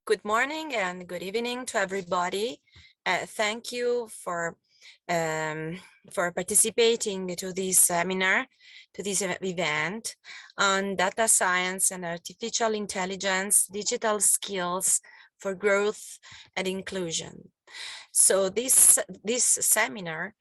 Good morning and good evening to everybody. Thank you for participating to this seminar, to this event on data science and artificial intelligence, digital skills for growth and inclusion. So this seminar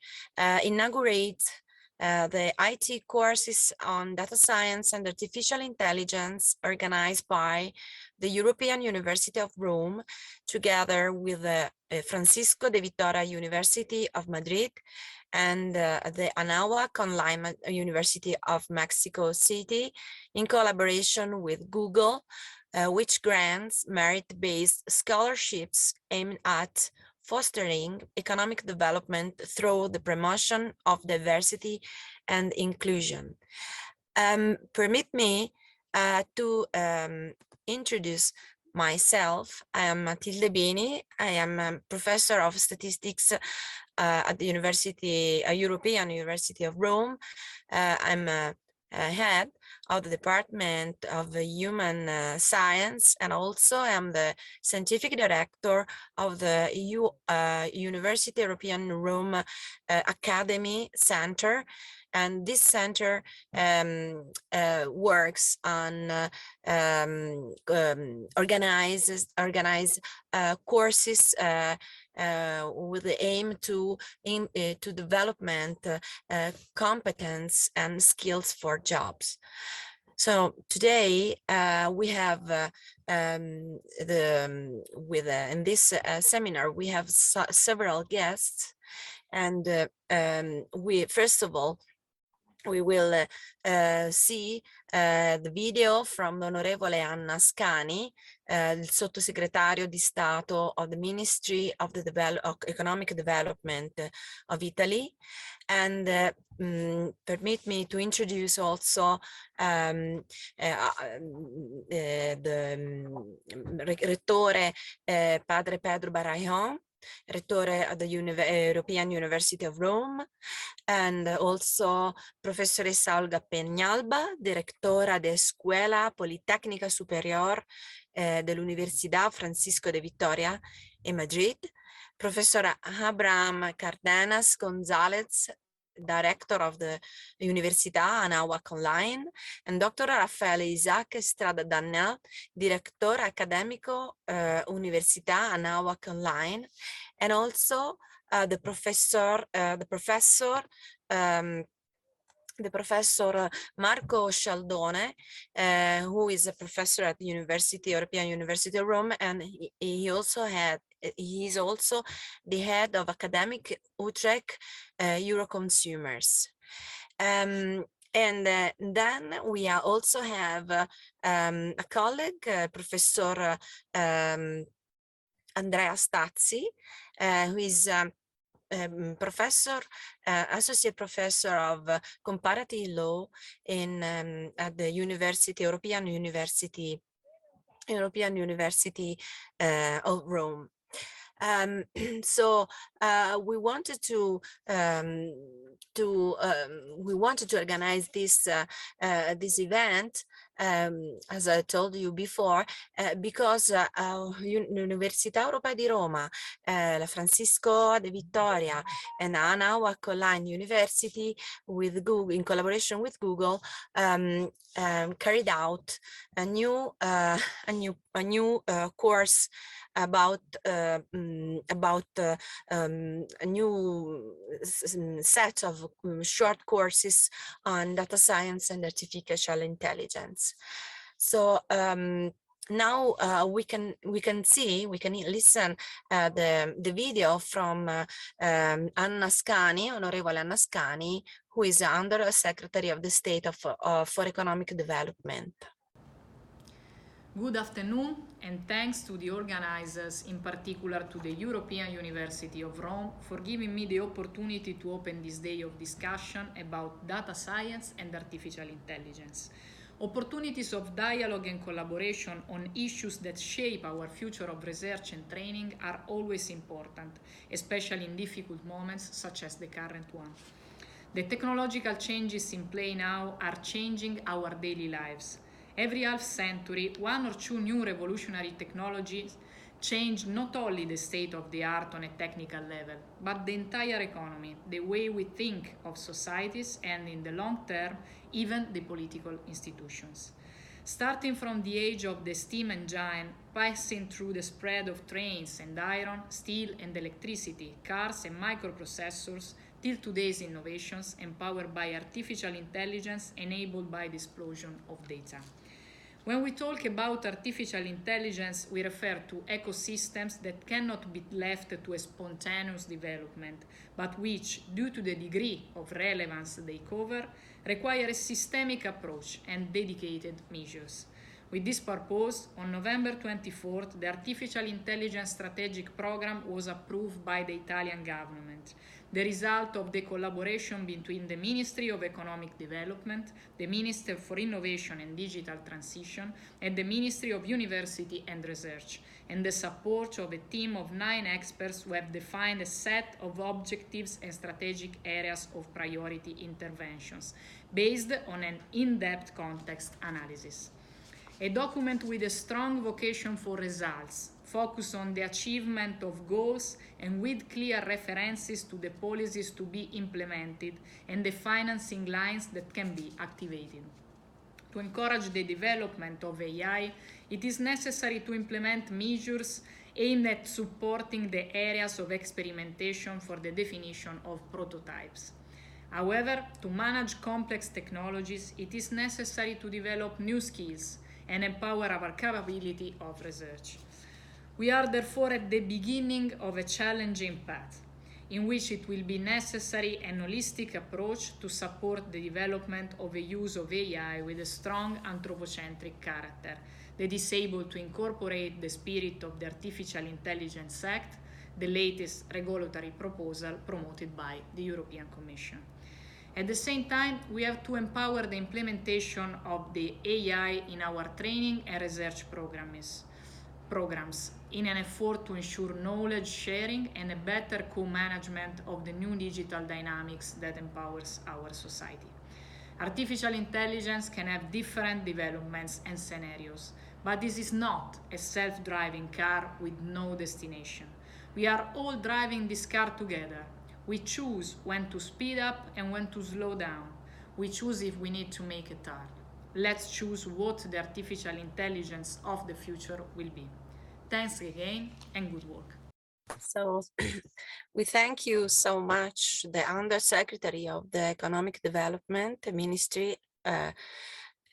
inaugurates the IT courses on data science and artificial intelligence organized by the European University of Rome, together with the Francisco de Vitoria University of Madrid and the Anáhuac Online University of Mexico City, in collaboration with Google, which grants merit-based scholarships aimed at fostering economic development through the promotion of diversity and inclusion. Permit me to introduce myself. I am Matilde Bini. I am a professor of statistics at the European University of Rome. I'm a head of the Department of Human Science, and also am the scientific director of the University European Rome Academy Center. And this center works on organize courses with the aim to development competence and skills for jobs. So today we have in this seminar we have several guests, and first of all we will see the video from l'onorevole Anna Scani, il sottosegretario di Stato of the Ministry of the Economic Development of Italy. And permit me to introduce also the Rettore Padre Pedro Barrajon, Rettore of the European University of Rome, and also Professoressa Olga Peñalba, Directora de Escuela Politécnica Superior dell'Università Francisco de Vitoria in Madrid, Professor Abraham Cardenas Gonzalez, Director of the Università, Anáhuac Online, and Dr. Raffaele Isaac Estrada Dannel, Director Academico Università, Anáhuac Online, and also the professor Marco Scialdone, who is a professor at the European University of Rome, and he is also the head of Academic Utrecht Euroconsumers. And then we also have a colleague, Professor Andrea Stazzi, who is associate professor of comparative law at the European University of Rome. So we wanted to organize this event, as I told you before, because Università Europea di Roma, la Francisco de Vitoria, and Anáhuac Online University, with Google, in collaboration with Google, carried out a new course about a new set of short courses on data science and artificial intelligence. So now we can listen the video from Anna Scani, Onorevole Anna Scani, who is Under Secretary of the State for Economic Development. Good afternoon, and thanks to the organizers, in particular to the European University of Rome, for giving me the opportunity to open this day of discussion about data science and artificial intelligence. Opportunities of dialogue and collaboration on issues that shape our future of research and training are always important, especially in difficult moments such as the current one. The technological changes in play now are changing our daily lives. Every half century, one or two new revolutionary technologies change not only the state of the art on a technical level, but the entire economy, the way we think of societies, and in the long term, even the political institutions. Starting from the age of the steam engine, passing through the spread of trains and iron, steel and electricity, cars and microprocessors, till today's innovations empowered by artificial intelligence enabled by the explosion of data. When we talk about artificial intelligence, we refer to ecosystems that cannot be left to a spontaneous development, but which, due to the degree of relevance they cover, require a systemic approach and dedicated measures. With this purpose, on November 24th, the Artificial Intelligence Strategic Program was approved by the Italian government, the result of the collaboration between the Ministry of Economic Development, the Minister for Innovation and Digital Transition, and the Ministry of University and Research, and the support of a team of 9 experts who have defined a set of objectives and strategic areas of priority interventions, based on an in-depth context analysis. A document with a strong vocation for results, focused on the achievement of goals and with clear references to the policies to be implemented and the financing lines that can be activated. To encourage the development of AI, it is necessary to implement measures aimed at supporting the areas of experimentation for the definition of prototypes. However, to manage complex technologies, it is necessary to develop new skills and empower our capability of research. We are therefore at the beginning of a challenging path, in which it will be necessary an holistic approach to support the development of a use of AI with a strong anthropocentric character that is able to incorporate the spirit of the Artificial Intelligence Act, the latest regulatory proposal promoted by the European Commission. At the same time, we have to empower the implementation of the AI in our training and research programs in an effort to ensure knowledge sharing and a better co-management of the new digital dynamics that empowers our society. Artificial intelligence can have different developments and scenarios, but this is not a self-driving car with no destination. We are all driving this car together. We choose when to speed up and when to slow down. We choose if we need to make a turn. Let's choose what the artificial intelligence of the future will be. Thanks again and good work. So we thank you so much, the Undersecretary of the Economic Development Ministry,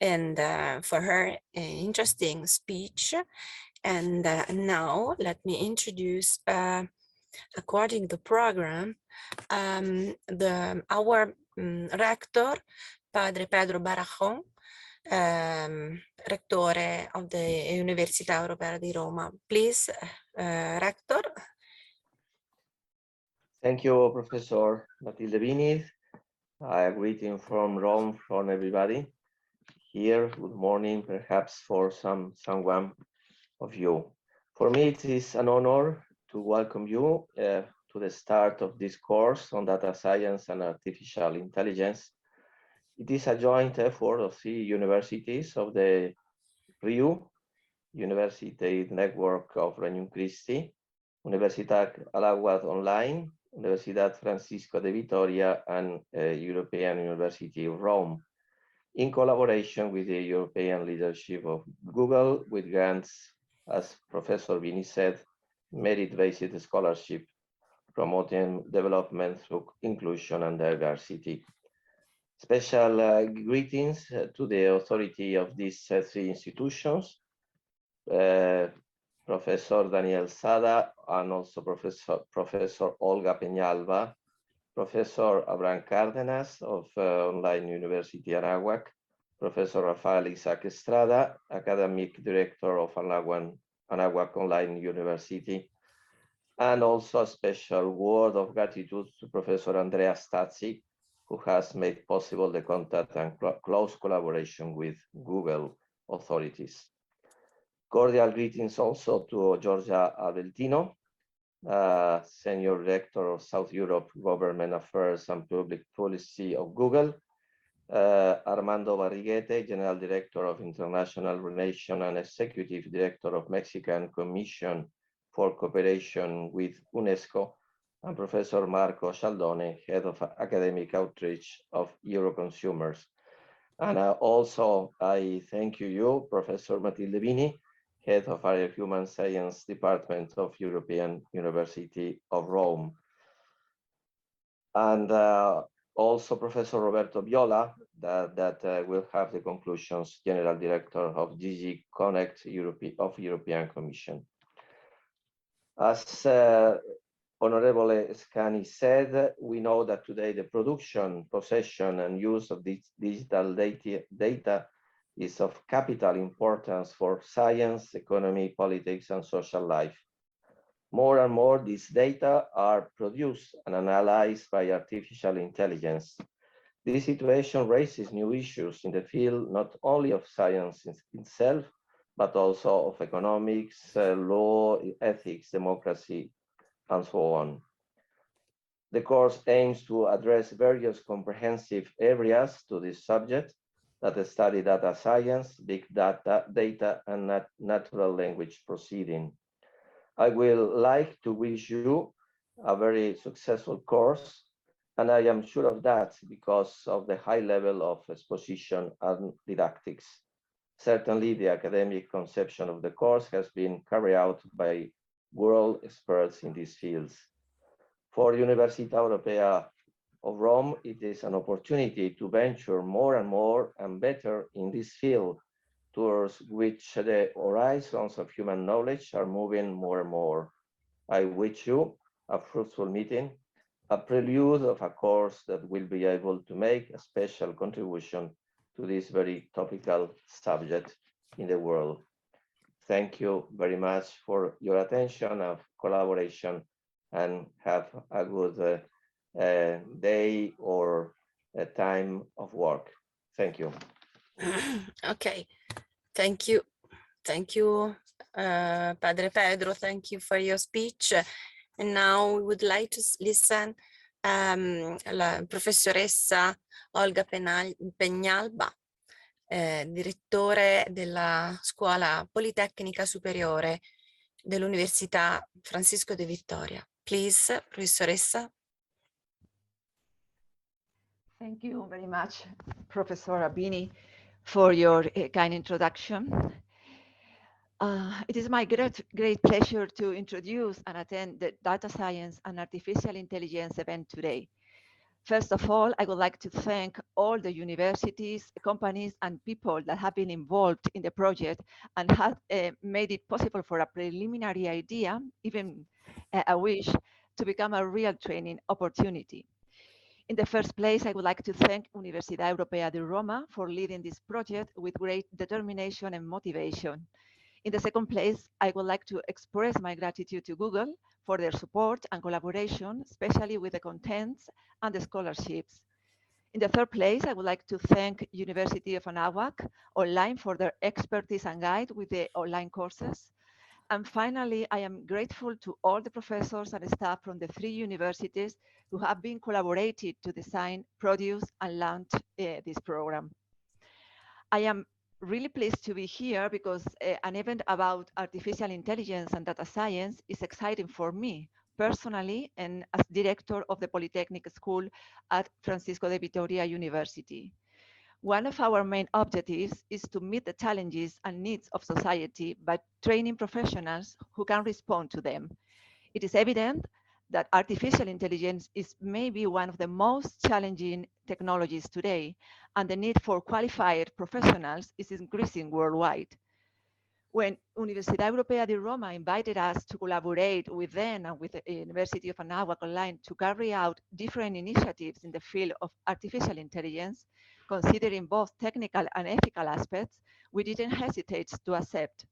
and for her interesting speech. And now let me introduce, according to the program, our rector, Padre Pedro Barajón, Rectore of the Università Europea di Roma. Please, Rector. Thank you, Professor Matilde Viniz. A greeting from Rome from everybody here. Good morning, perhaps for someone of you. For me, it is an honor to welcome you to the start of this course on data science and artificial intelligence. It is a joint effort of 3 universities of the RIU, University Network of Regnum Christi, Università Anáhuac Online, Universidad Francisco de Vitoria, and European University of Rome, in collaboration with the European leadership of Google, with grants, as Professor Vini said, merit-based scholarship, promoting development through inclusion and diversity. Special greetings to the authority of these 3 institutions, Professor Daniel Sada, and also Professor Olga Peñalba, Professor Abraham Cárdenas of Online University Anáhuac, Professor Rafael Isaac Estrada, Academic Director of Anáhuac Online University, and also a special word of gratitude to Professor Andrea Stazzi, who has made possible the contact and close collaboration with Google authorities. Cordial greetings also to Giorgia Aveltino, Senior Director of South Europe Government Affairs and Public Policy of Google, Armando Barriguete, General Director of International Relations and Executive Director of Mexican Commission for Cooperation with UNESCO, and Professor Marco Cialdone, Head of Academic Outreach of Euroconsumers. And also, I thank you, Professor Matilde Bini, Head of Area Human Science Department of European University of Rome. And also Professor Roberto Viola, that will have the conclusions, General Director of DG Connect of European Commission. As Honorable Scani said, we know that today the production, possession, and use of digital data is of capital importance for science, economy, politics, and social life. More and more, these data are produced and analyzed by artificial intelligence. This situation raises new issues in the field, not only of science itself, but also of economics, law, ethics, democracy, and so on. The course aims to address various comprehensive areas to this subject that study data science, big data, and natural language processing. I will like to wish you a very successful course, and I am sure of that because of the high level of exposition and didactics. Certainly, the academic conception of the course has been carried out by world experts in these fields. For Università Europea of Rome, it is an opportunity to venture more and better in this field, towards which the horizons of human knowledge are moving more and more. I wish you a fruitful meeting, a prelude of a course that will be able to make a special contribution to this very topical subject in the world. Thank you very much for your attention and collaboration, and have a good day or a time of work. Thank you. Okay, thank you. Thank you, Padre Pedro. Thank you for your speech. And now we would like to listen la professoressa Olga Peñalba, direttore della Scuola Politecnica Superiore dell'Università Francisco de Vitoria. Please, professoressa. Thank you very much, Professor Abini, for your kind introduction. It is my great pleasure to introduce and attend the Data Science and Artificial Intelligence event today. First of all, I would like to thank all the universities, companies, and people that have been involved in the project and have made it possible for a preliminary idea, even a wish, to become a real training opportunity. In the first place, I would like to thank Universidad Europea de Roma for leading this project with great determination and motivation. In the second place, I would like to express my gratitude to Google for their support and collaboration, especially with the contents and the scholarships. In the third place, I would like to thank University of Anáhuac online for their expertise and guide with the online courses. And finally, I am grateful to all the professors and staff from the 3 universities who have been collaborated to design, produce, and launch this program. I am really pleased to be here because an event about artificial intelligence and data science is exciting for me personally and as director of the Polytechnic School at Francisco de Vitoria University. One of our main objectives is to meet the challenges and needs of society by training professionals who can respond to them. It is evident that artificial intelligence is maybe one of the most challenging technologies today, and the need for qualified professionals is increasing worldwide. When Universidad Europea de Roma invited us to collaborate with them and with the University of Anáhuac online to carry out different initiatives in the field of artificial intelligence, considering both technical and ethical aspects, we didn't hesitate to accept.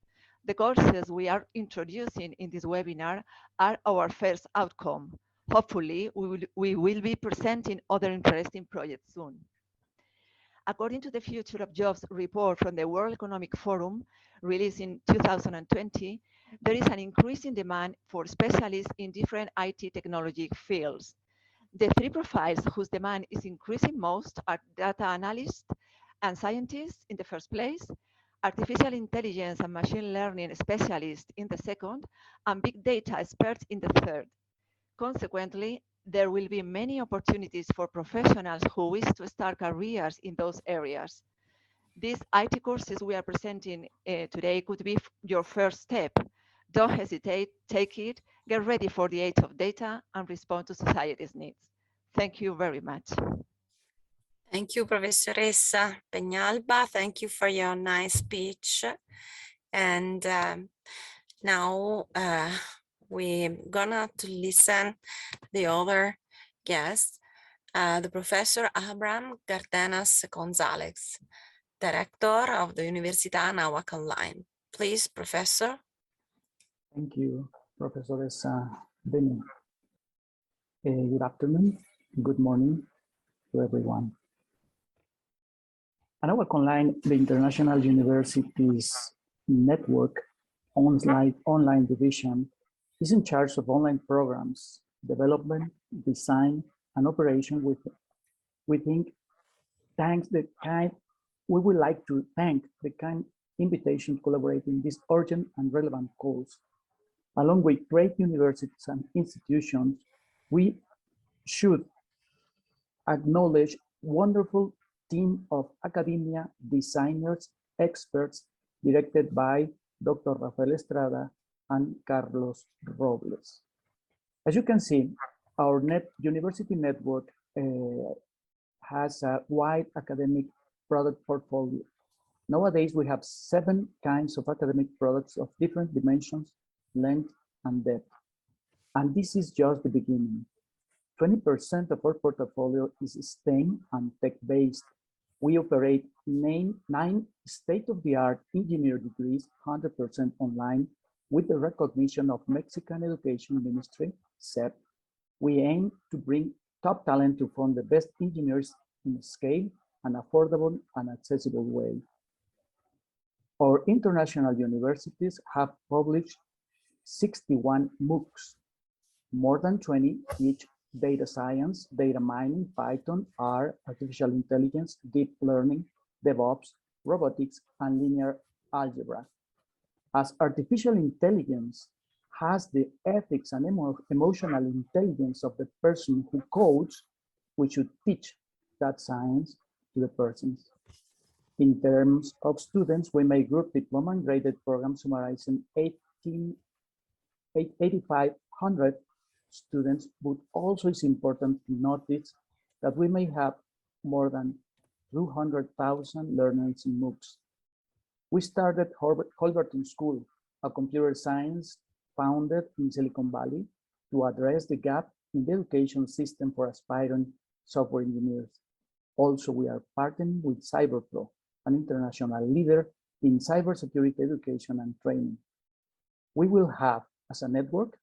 The courses we are introducing in this webinar are our first outcome. Hopefully, we will be presenting other interesting projects soon. According to the Future of Jobs report from the World Economic Forum, released in 2020, there is an increasing demand for specialists in different IT technology fields. The 3 profiles whose demand is increasing most are data analysts and scientists in the first place, artificial intelligence and machine learning specialists in the second, and big data experts in the third. Consequently, there will be many opportunities for professionals who wish to start careers in those areas. These IT courses we are presenting today could be your first step. Don't hesitate, take it, get ready for the age of data, and respond to society's needs. Thank you very much. Thank you, Professoressa Peñalba. Thank you for your nice speech. And now we're gonna to listen the other guest, the Professor Abraham Cardenas Gonzalez, Director of the Università Anáhuac Online. Please, Professor. Thank you, Professoressa Beni. Good afternoon, good morning to everyone. Anáhuac Online, the International Universities Network online division, is in charge of online programs, development, design, and operation we would like to thank the kind invitation to collaborate in this urgent and relevant cause. Along with great universities and institutions, we should acknowledge wonderful team of academia, designers, experts, directed by Dr. Rafael Estrada and Carlos Robles. As you can see, our university network has a wide academic product portfolio. Nowadays, we have 7 kinds of academic products of different dimensions, length, and depth. And this is just the beginning. 20% of our portfolio is STEM and tech-based. We operate 9 state-of-the-art engineer degrees, 100% online, with the recognition of Mexican Education Ministry, SEP. We aim to bring top talent to form the best engineers in a scale and affordable and accessible way. Our international universities have published 61 MOOCs, more than 20 each: data science, data mining, Python, R, artificial intelligence, deep learning, DevOps, robotics, and linear algebra. As artificial intelligence has the ethics and emotional intelligence of the person who codes, we should teach that science to the persons. In terms of students, we may group diploma and graded programs summarizing 8,500 students, but also it's important to notice that we may have more than 200,000 learners in MOOCs. We started Holberton School, a computer science founded in Silicon Valley to address the gap in the education system for aspiring software engineers. Also, we are partnering with CyberPro, an international leader in cybersecurity education and training. We will have, as a network,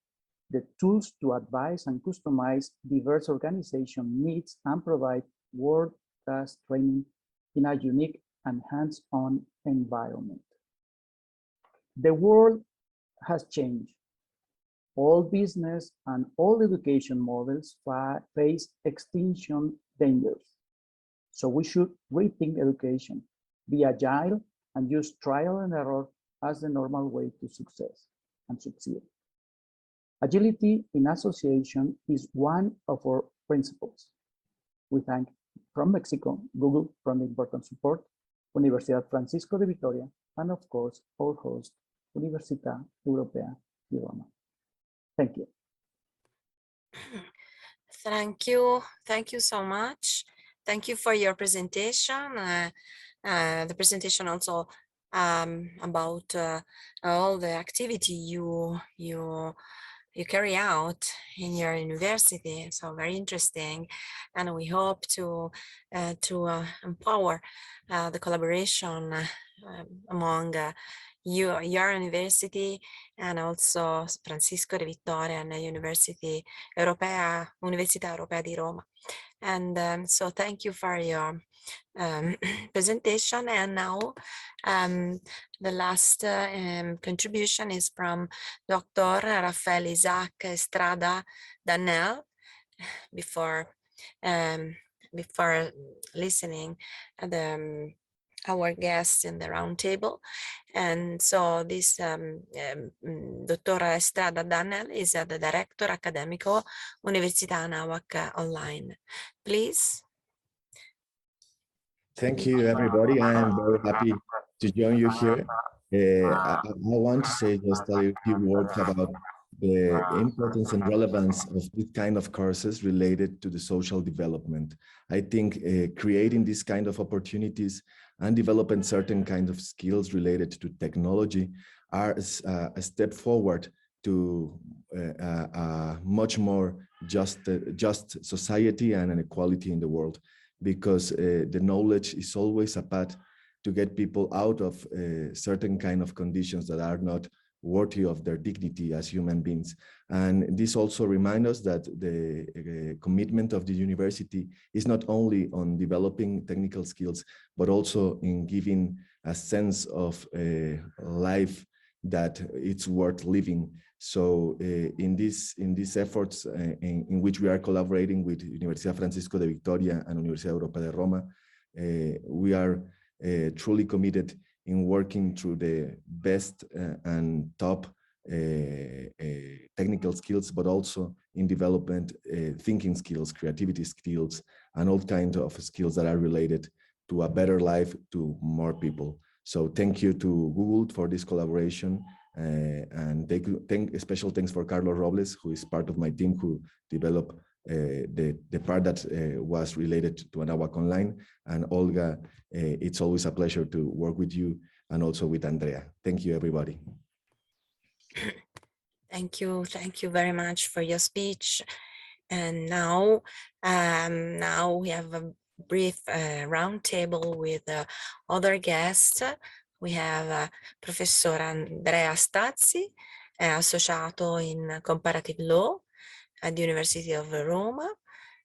the tools to advise and customize diverse organization needs and provide world-class training in a unique and hands-on environment. The world has changed. All business and all education models face extinction dangers. So we should rethink education, be agile, and use trial and error as the normal way to success and succeed. Agility in association is one of our principles. We thank from Mexico, Google for the important support, Universidad Francisco de Vitoria, and of course, our host, Università, Europea, Roma. Thank you. Thank you so much. Thank you for your presentation. The presentation also about all the activity you carry out in your university. So very interesting, and we hope to empower the collaboration among your university and also Francisco de Vitoria and the Università Europea di Roma. And so thank you for your presentation. And now the last contribution is from Dr. Rafael Isaac Estrada Danel. Before listening the our guests in the round table. And so this Dottora Estrada Daniel is the Director Academico Università Anáhuac Online. Please. Thank you, everybody. I am very happy to join you here. I want to say just a few words about the importance and relevance of this kind of courses related to the social development. I think creating these kind of opportunities and developing certain kind of skills related to technology are a step forward to a much more just society and an equality in the world, because the knowledge is always a path to get people out of certain kind of conditions that are not worthy of their dignity as human beings. And this also reminds us that the commitment of the university is not only on developing technical skills, but also in giving a sense of life that it's worth living. So in these efforts in which we are collaborating with Universidad Francisco de Vitoria and Universidad Europea de Roma, we are truly committed in working through the best and top technical skills, but also in development, thinking skills, creativity skills, and all kinds of skills that are related to a better life to more people. So thank you to Google for this collaboration. And special thanks for Carlos Robles, who is part of my team, who developed the part that was related to Anáhuac Online. And Olga, it's always a pleasure to work with you, and also with Andrea. Thank you, everybody. Thank you very much for your speech. And now we have a brief roundtable with other guests. We have Professor Andrea Stazzi, associato in Comparative Law at the University of Roma,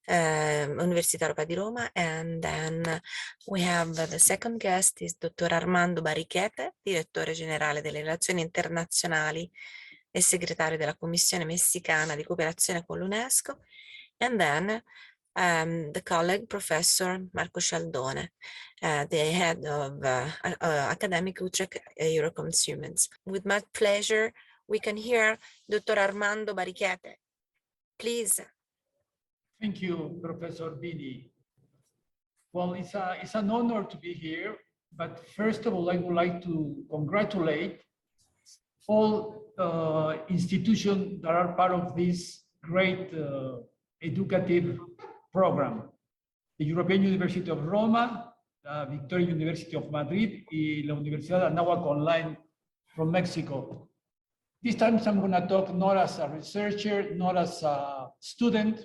Università Europea di Roma. And then we have the second guest is Dottor Armando Barichete, Direttore Generale delle Relazioni Internazionali e Segretario della Commissione Messicana di Cooperazione con l'UNESCO. And then the colleague, Professor Marco Scialdone, the head of Academic Utrecht Euroconsuments. With much pleasure, we can hear Dr. Armando Barichete. Please. Thank you, Professor Bini. Well, it's an honor to be here, but first of all, I would like to congratulate all institutions that are part of this great educative program. The European University of Roma, the Vitoria University of Madrid, y la Universidad Anáhuac Online from Mexico. This time I'm going to talk not as a researcher, not as a student,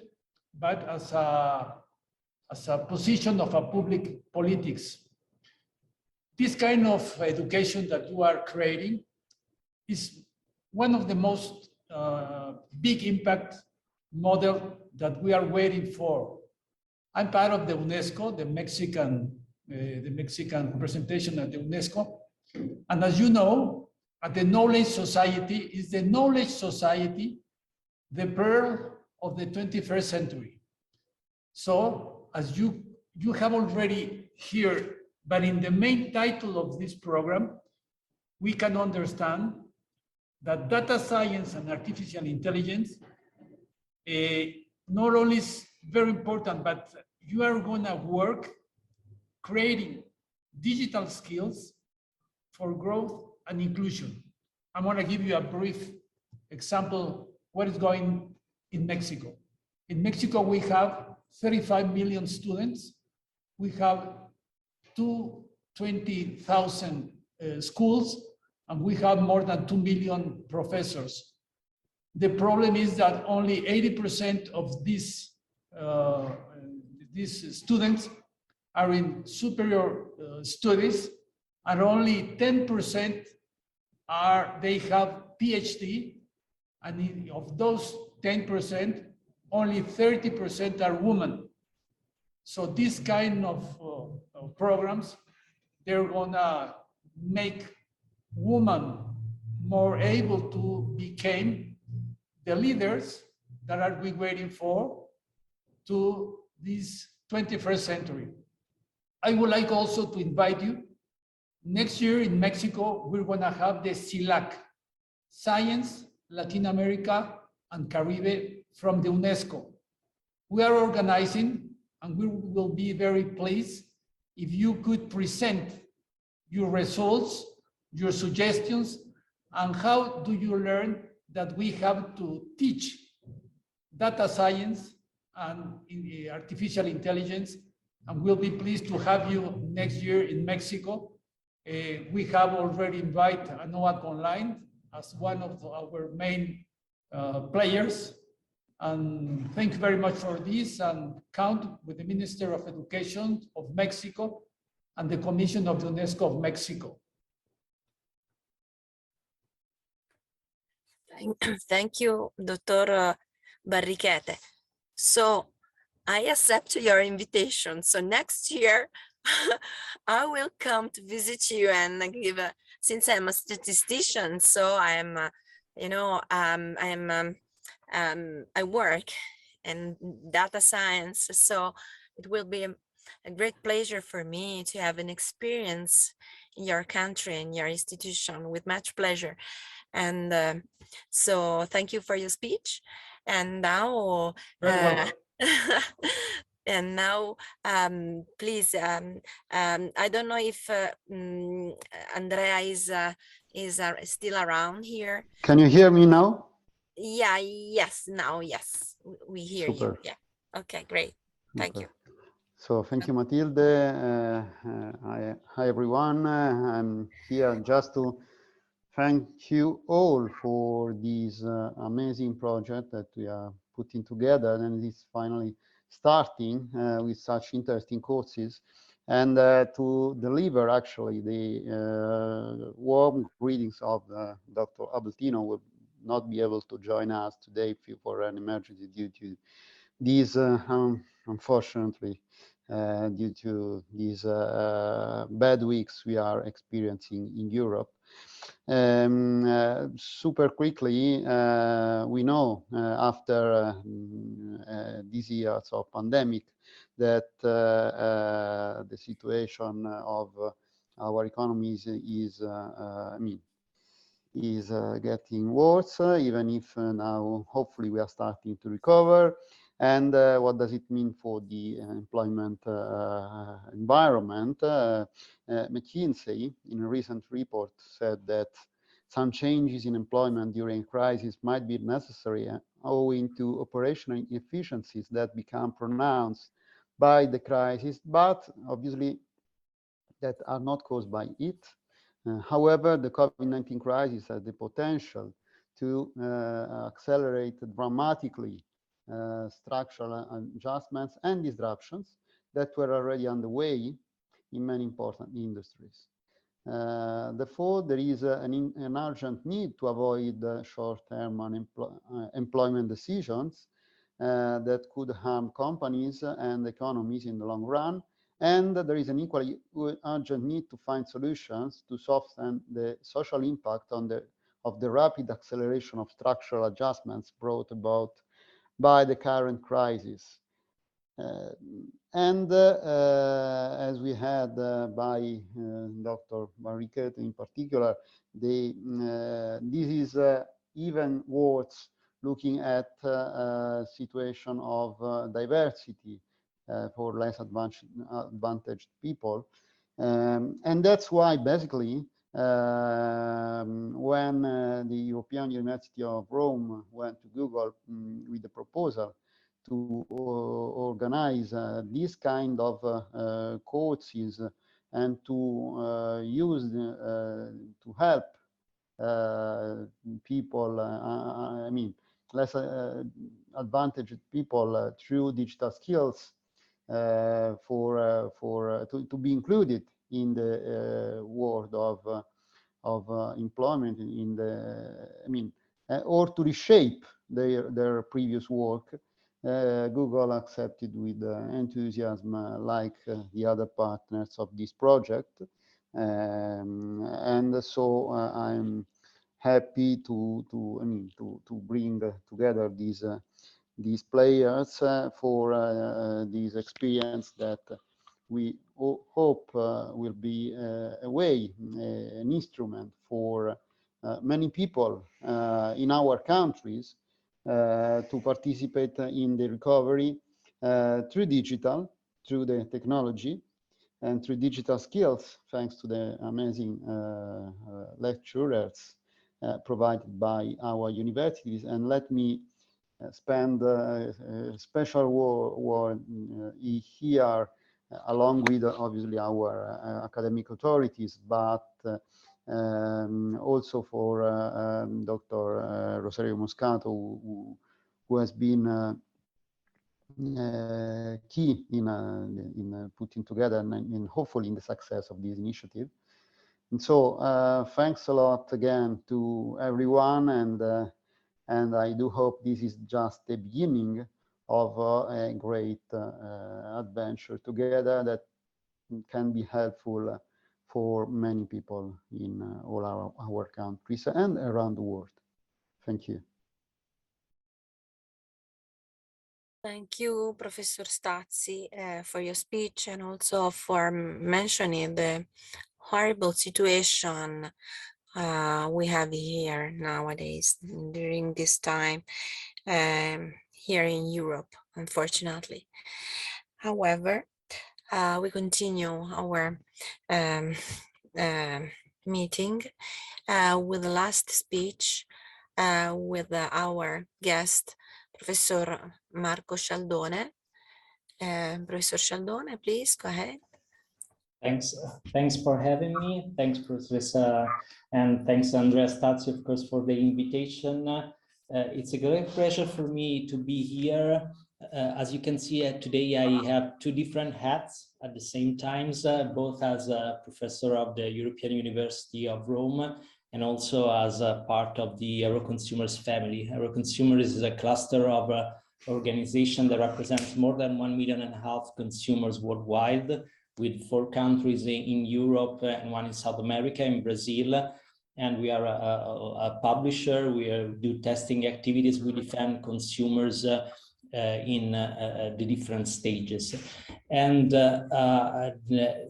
but as a position of a public politics. This kind of education that you are creating is one of the most big impact model that we are waiting for. I'm part of the UNESCO, the Mexican representation at the UNESCO. And as you know, at the Knowledge Society is the Knowledge Society, the pearl of the 21st century. So as you have already heard, but in the main title of this program, we can understand that data science and artificial intelligence not only is very important, but you are going to work creating digital skills for growth and inclusion. I'm going to give you a brief example what is going in Mexico. In Mexico, we have 35 million students. We have 220,000 schools, and we have more than 2 million professors. The problem is that only 80% of these students are in superior studies, and only 10% they have PhD, and of those 10%, only 30% are women. So this kind of programs, they're gonna make women more able to become the leaders that are we waiting for to this 21st century. I would like also to invite you next year in Mexico, we're going to have the CILAC, Science, Latin America, and Caribbean from the UNESCO. We are organizing, and we will be very pleased if you could present your results, your suggestions, and how do you learn that we have to teach data science and artificial intelligence, and we'll be pleased to have you next year in Mexico. We have already invited Anáhuac Online as one of our main players. And thank you very much for this, and count with the Minister of Education of Mexico and the Commission of UNESCO of Mexico. Thank you, Dr. Barriquete. So I accept your invitation. So next year, I will come to visit you and give since I'm a statistician, so I'm, I work in data science. So it will be a great pleasure for me to have an experience in your country, in your institution, with much pleasure. And so thank you for your speech. And now, and now, please, I don't know if Andrea is still around here. Can you hear me now? Yeah, yes, now, yes, we hear you. Yeah, okay, great. Thank you. So thank you, Matilde. Hi, everyone. I'm here just to thank you all for this amazing project that we are putting together, and it's finally starting with such interesting courses, and to deliver actually the warm greetings of Dr. Abeltino will not be able to join us today for an emergency due to these, unfortunately, due to these bad weeks we are experiencing in Europe. Super quickly, we know after these years of pandemic that the situation of our economies is getting worse, even if now hopefully we are starting to recover. And what does it mean for the employment environment? McKinsey, in a recent report, said that some changes in employment during crisis might be necessary owing to operational inefficiencies that become pronounced by the crisis, but obviously that are not caused by it. However, the COVID-19 crisis has the potential to accelerate dramatically structural adjustments and disruptions that were already underway in many important industries. Therefore, there is an urgent need to avoid short-term employment decisions that could harm companies and economies in the long run. And there is an equally urgent need to find solutions to soften the social impact of the rapid acceleration of structural adjustments brought about by the current crisis. As we had by Dr. Barriquete in particular, this is even worse looking at a situation of diversity for less advantaged people. And that's why basically when the European University of Rome went to Google with the proposal to organize this kind of courses and to use to help people, I mean, less advantaged people through digital skills to be included in the world of employment in the, I mean, or to reshape their previous work. Google accepted with enthusiasm, like the other partners of this project, and so I'm happy to bring together these players for this experience that we hope will be a way, an instrument for many people in our countries to participate in the recovery through digital, through the technology, and through digital skills, thanks to the amazing lecturers provided by our universities. And let me spend a special word here, along with obviously our academic authorities, but also for Dr. Rosario Moscato, who has been key in putting together and hopefully in the success of this initiative. And so thanks a lot again to everyone, and I do hope this is just the beginning of a great adventure together that can be helpful for many people in all our countries and around the world. Thank you. Thank you, Professor Stazzi, for your speech and also for mentioning the horrible situation we have here nowadays during this time here in Europe, unfortunately. However, we continue our meeting with the last speech with our guest, Professor Marco Scialdone. Professor Scialdone, please go ahead. Thanks for having me. Thanks, Professor, and thanks, Andrea Stazzi, of course, for the invitation. It's a great pleasure for me to be here. As you can see, today I have two different hats at the same time, both as a professor of the European University of Rome and also as a part of the Euroconsumers family. Euroconsumers is a cluster of organization that represents more than 1.5 million consumers worldwide, with 4 countries in Europe and 1 in South America, in Brazil. And we are a publisher. We do testing activities. We defend consumers in the different stages. And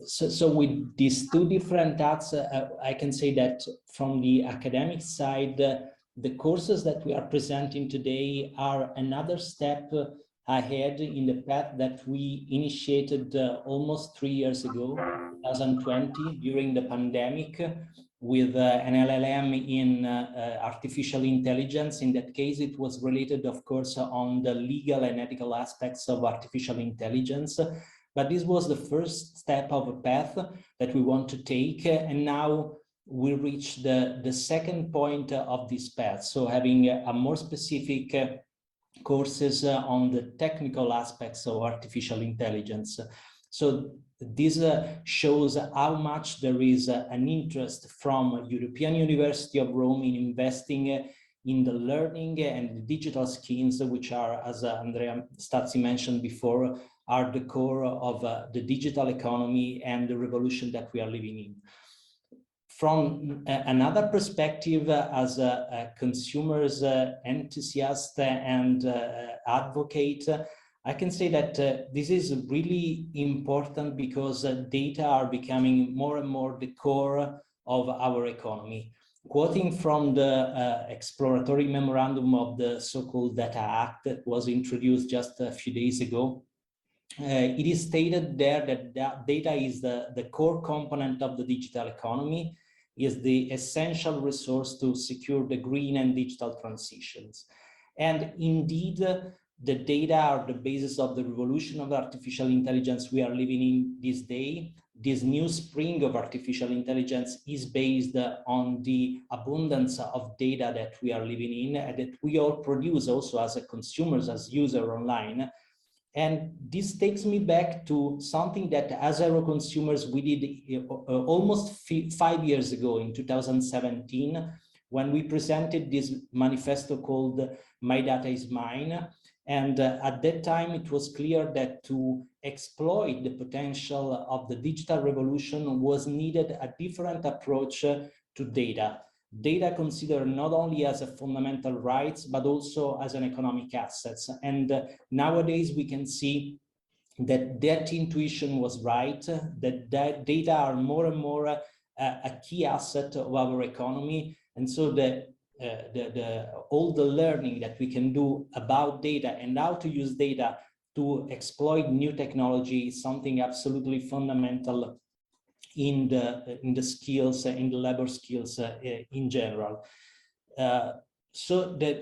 so with these two different hats, I can say that from the academic side, the courses that we are presenting today are another step ahead in the path that we initiated almost 3 years ago, 2020, during the pandemic, with an LLM in artificial intelligence. In that case, it was related, of course, on the legal and ethical aspects of artificial intelligence. But this was the first step of a path that we want to take. And now we reach the second point of this path. So having a more specific courses on the technical aspects of artificial intelligence. So this shows how much there is an interest from European University of Rome in investing in the learning and the digital skills, which are, as Andrea Stazzi mentioned before, are the core of the digital economy and the revolution that we are living in. From another perspective, as a consumers enthusiast and advocate, I can say that this is really important because data are becoming more and more the core of our economy. Quoting from the exploratory memorandum of the so-called Data Act that was introduced just a few days ago, it is stated there that data is the core component of the digital economy, is the essential resource to secure the green and digital transitions. And indeed, the data are the basis of the revolution of artificial intelligence we are living in this day. This new spring of artificial intelligence is based on the abundance of data that we are living in and that we all produce also as consumers, as users online. And this takes me back to something that as Euroconsumers we did almost 5 years ago in 2017, when we presented this manifesto called My Data is Mine. And at that time, it was clear that to exploit the potential of the digital revolution was needed a different approach to data. Data considered not only as a fundamental rights, but also as an economic assets. And nowadays we can see that intuition was right, that data are more and more a key asset of our economy. And so all the learning that we can do about data and how to use data to exploit new technology is something absolutely fundamental in the skills, in the labor skills in general. So the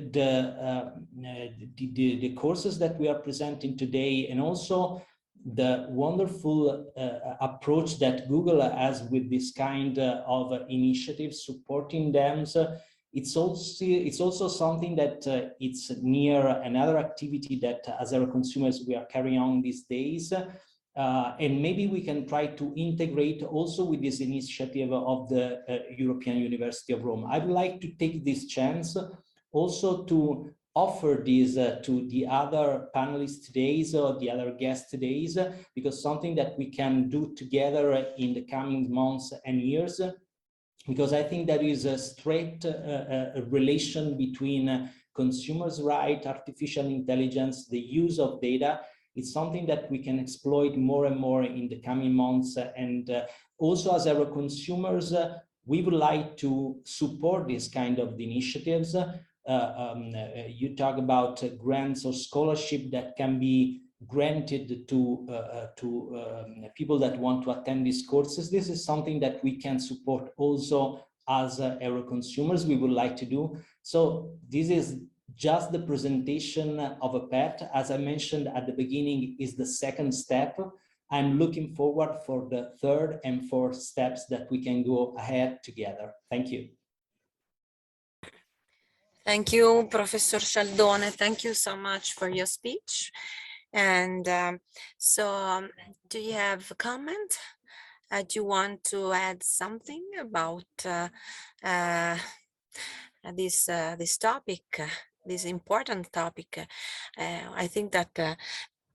courses that we are presenting today, and also the wonderful approach that Google has with this kind of initiatives supporting them, so it's also something that it's near another activity that as our consumers we are carrying on these days. And maybe we can try to integrate also with this initiative of the European University of Rome. I would like to take this chance also to offer this to the other panelists today, or the other guests today, because something that we can do together in the coming months and years, because I think there is a straight relation between consumers' rights, artificial intelligence, the use of data. It's something that we can exploit more and more in the coming months. And also as our consumers, we would like to support this kind of initiatives. You talk about grants or scholarship that can be granted to people that want to attend these courses. This is something that we can support also as our consumers, we would like to do. So this is just the presentation of a PET, as I mentioned at the beginning, is the second step. I'm looking forward for the third and fourth steps that we can go ahead together. Thank you. Thank you, Professor Cialdone. Thank you so much for your speech. And do you have a comment? Do you want to add something about this topic, this important topic? I think that data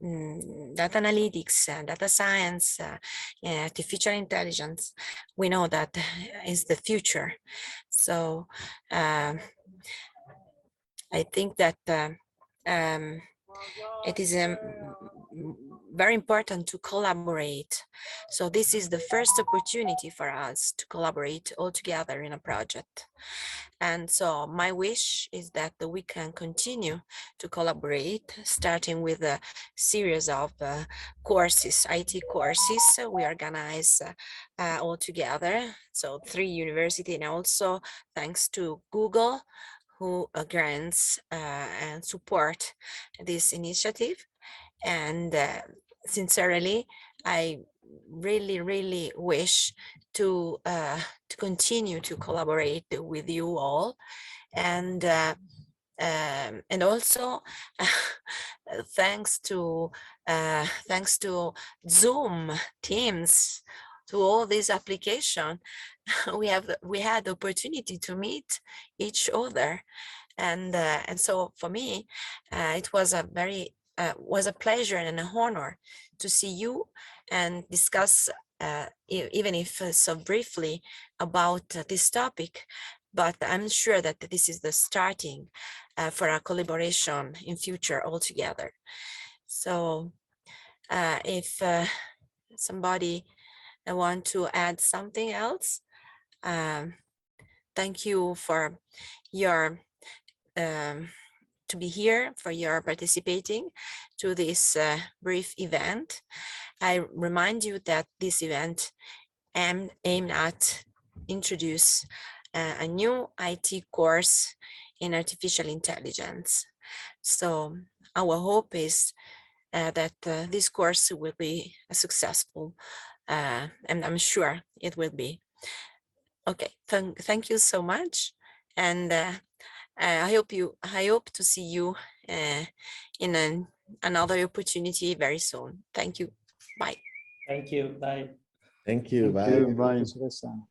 analytics, data science, artificial intelligence, we know that is the future. So I think that it is very important to collaborate. So this is the first opportunity for us to collaborate all together in a project. And so my wish is that we can continue to collaborate, starting with a series of courses, IT courses we organize all together. So 3 universities, and also thanks to Google, who grants and support this initiative. And sincerely, I really wish to continue to collaborate with you all, and also thanks to Zoom, Teams, to all this application, we had the opportunity to meet each other, and so for me, it was a pleasure and an honor to see you and discuss, even if so briefly, about this topic. But I'm sure that this is the starting for our collaboration in future altogether. So if somebody want to add something else, thank you for your to be here, for your participating to this brief event. I remind you that this event aimed at introduce a new IT course in artificial intelligence. So our hope is that this course will be successful, and I'm sure it will be. Okay, thank you so much, and I hope to see you in another opportunity very soon. Thank you. Bye. Thank you. Bye. Thank you. Thank Bye. you, Professor Ressa.